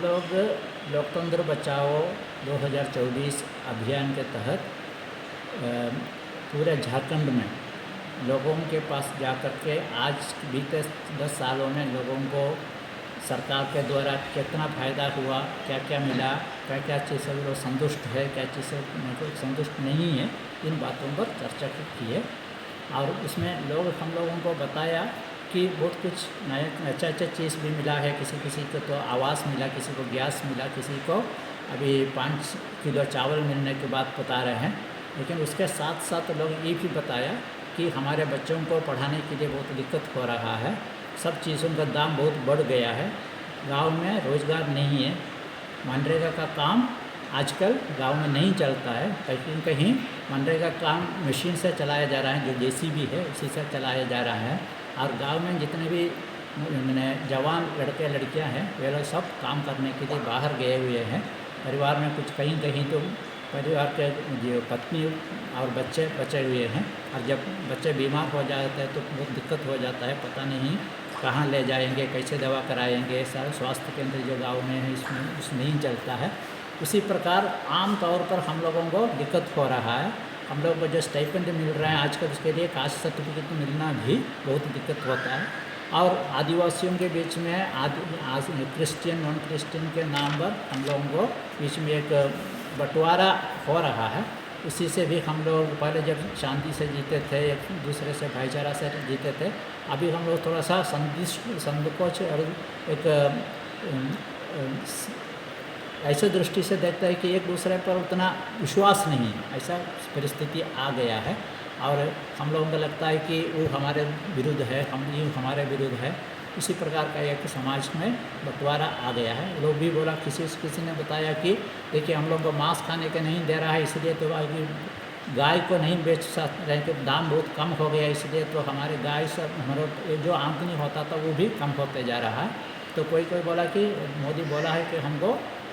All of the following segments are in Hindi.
लोग लोकतंत्र बचाओ 2024 अभियान के तहत पूरे झारखंड में लोगों के पास जा कर के आज बीते 10 सालों में लोगों को सरकार के द्वारा कितना फ़ायदा हुआ, क्या क्या मिला, क्या क्या चीज़ से लोग संतुष्ट है, क्या चीज़ से संतुष्ट नहीं है, इन बातों पर चर्चा की है। और उसमें हम लोगों को बताया कि बहुत कुछ नए अच्छा चीज़ भी मिला है। किसी को तो आवास मिला, किसी को गैस मिला, किसी को अभी 5 किलो चावल मिलने की बात बता रहे हैं। लेकिन उसके साथ साथ लोग ये भी बताया कि हमारे बच्चों को पढ़ाने के लिए बहुत दिक्कत हो रहा है, सब चीज़ों का दाम बहुत बढ़ गया है, गांव में रोज़गार नहीं है, मनरेगा का काम आजकल गांव में नहीं चलता है। कहीं मनरेगा काम मशीन से चलाया जा रहा है, जो जेसीबी है उसी से चलाया जा रहा है। और गांव में जितने भी जवान लड़के लड़कियां हैं वे लोग सब काम करने के लिए बाहर गए हुए हैं। परिवार में कुछ कहीं तो परिवार के जो पत्नी और बच्चे बचे हुए हैं, और जब बच्चे बीमार हो जाते हैं तो बहुत दिक्कत हो जाता है, पता नहीं कहाँ ले जाएंगे, कैसे दवा कराएंगे। सारे स्वास्थ्य केंद्र जो गांव में है उसमें नहीं चलता है। उसी प्रकार आम तौर पर हम लोगों को दिक्कत हो रहा है। हम लोग को जो स्टाइपेंड मिल रहा है आजकल, उसके लिए कास्ट सर्टिफिकेट मिलना भी बहुत दिक्कत होता है। और आदिवासियों के बीच में क्रिश्चियन नॉन क्रिश्चियन के नाम पर हम लोगों को बीच में एक बंटवारा हो रहा है। उसी से भी हम लोग पहले जब शांति से जीते थे, एक दूसरे से भाईचारा से जीते थे, अभी हम लोग थोड़ा सा संकोच और एक ऐसे दृष्टि से देखते हैं कि एक दूसरे पर उतना विश्वास नहीं है, ऐसा परिस्थिति आ गया है। और हम लोगों को लगता है कि वो हमारे विरुद्ध है, ये हमारे विरुद्ध है। इसी प्रकार का एक समाज में बंटवारा आ गया है। लोग भी बोला, किसी ने बताया कि देखिए हम लोग को मांस खाने के नहीं दे रहा है, इसलिए तो गाय को नहीं बेच रहे कि दाम बहुत कम हो गया, इसलिए तो हमारे गाय से हमारा जो आमदनी होता था वो भी कम होते जा रहा है। तो कोई बोला कि मोदी बोला है कि हमको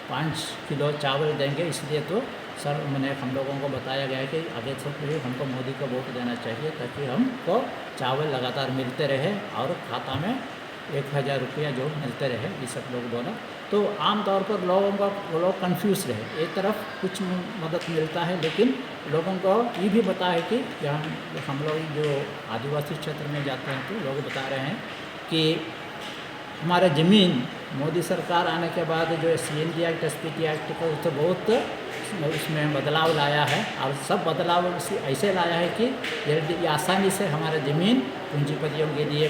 5 किलो चावल देंगे, इसलिए तो सर मैंने हम लोगों को बताया गया है कि आगे से भी हमको मोदी को वोट देना चाहिए, ताकि हमको चावल लगातार मिलते रहे और खाता में 1000 रुपया जो मिलते रहे, ये सब लोग बोला। तो आम तौर पर लोग कंफ्यूज रहे। एक तरफ कुछ मदद मिलता है, लेकिन लोगों को ये भी पता है कि हम लोग जो आदिवासी क्षेत्र में जाते हैं तो लोग बता रहे हैं कि हमारा ज़मीन मोदी सरकार आने के बाद जो CNG एक्ट, SPT एक्ट को तो बहुत उसमें बदलाव लाया है। और सब बदलाव ऐसे लाया है कि ये आसानी से हमारा ज़मीन पूंजीपतियों के लिए,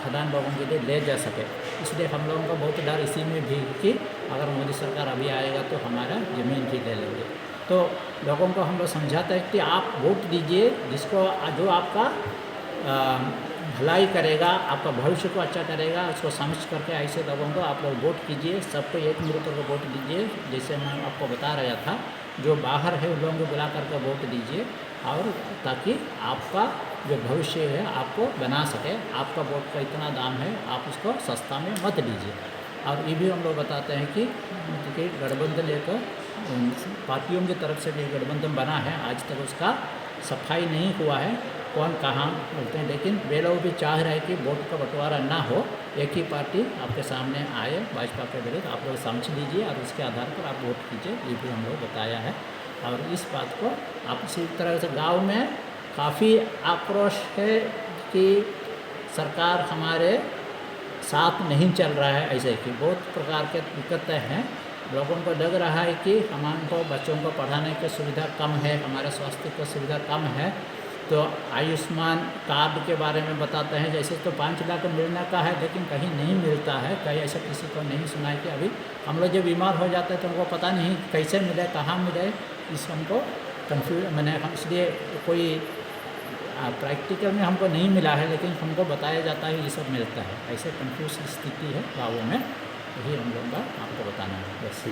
खदान लोगों के लिए ले जा सके। इसलिए हम लोगों का बहुत डर इसी में भी कि अगर मोदी सरकार अभी आएगा तो हमारा ज़मीन भी ले लेंगे। तो लोगों को हम लोग समझाते हैं कि आप वोट दीजिए जिसको जो आपका भलाई करेगा, आपका भविष्य को अच्छा करेगा, उसको समझ करके ऐसे लोगों को आप लोग वोट कीजिए। सबको एक मिनट को वोट दीजिए। जैसे मैं आपको बता रहा था, जो बाहर है उन लोगों को बुला करके वोट दीजिए, और ताकि आपका जो भविष्य है आपको बना सके। आपका वोट का इतना दाम है, आप उसको सस्ता में मत लीजिए। और ये भी हम लोग बताते हैं कि गठबंधन लेकर पार्टियों की तरफ से भी गठबंधन बना है, आज तक उसका सफाई नहीं हुआ है, कौन कहाँ बोलते हैं। लेकिन वे लोग भी चाह रहे हैं कि वोट का बंटवारा ना हो, एक ही पार्टी आपके सामने आए भाजपा के विरुद्ध, आप लोग समझ लीजिए और उसके आधार पर आप वोट कीजिए। ये भी हम लोग बताया है। और इस बात को आप इसी तरह से गांव में काफ़ी आक्रोश है कि सरकार हमारे साथ नहीं चल रहा है, ऐसे कि बहुत प्रकार के दिक्कतें हैं। लोगों को लग रहा है कि हमको बच्चों को पढ़ाने की सुविधा कम है, हमारे स्वास्थ्य की सुविधा कम है। तो आयुष्मान कार्ड के बारे में बताते हैं, जैसे तो 5 लाख मिलने का है, लेकिन कहीं नहीं मिलता है। कहीं ऐसा किसी को नहीं सुना है कि अभी हम लोग जब बीमार हो जाते हैं तो हमको पता नहीं कैसे मिले, कहाँ मिले, इस हमको हम इसलिए कोई प्रैक्टिकल में हमको नहीं मिला है, लेकिन हमको बताया जाता है ये सब मिलता है। ऐसे कंफ्यूज स्थिति है गाँवों में, यही हम लोग का आपको बताना है। बस।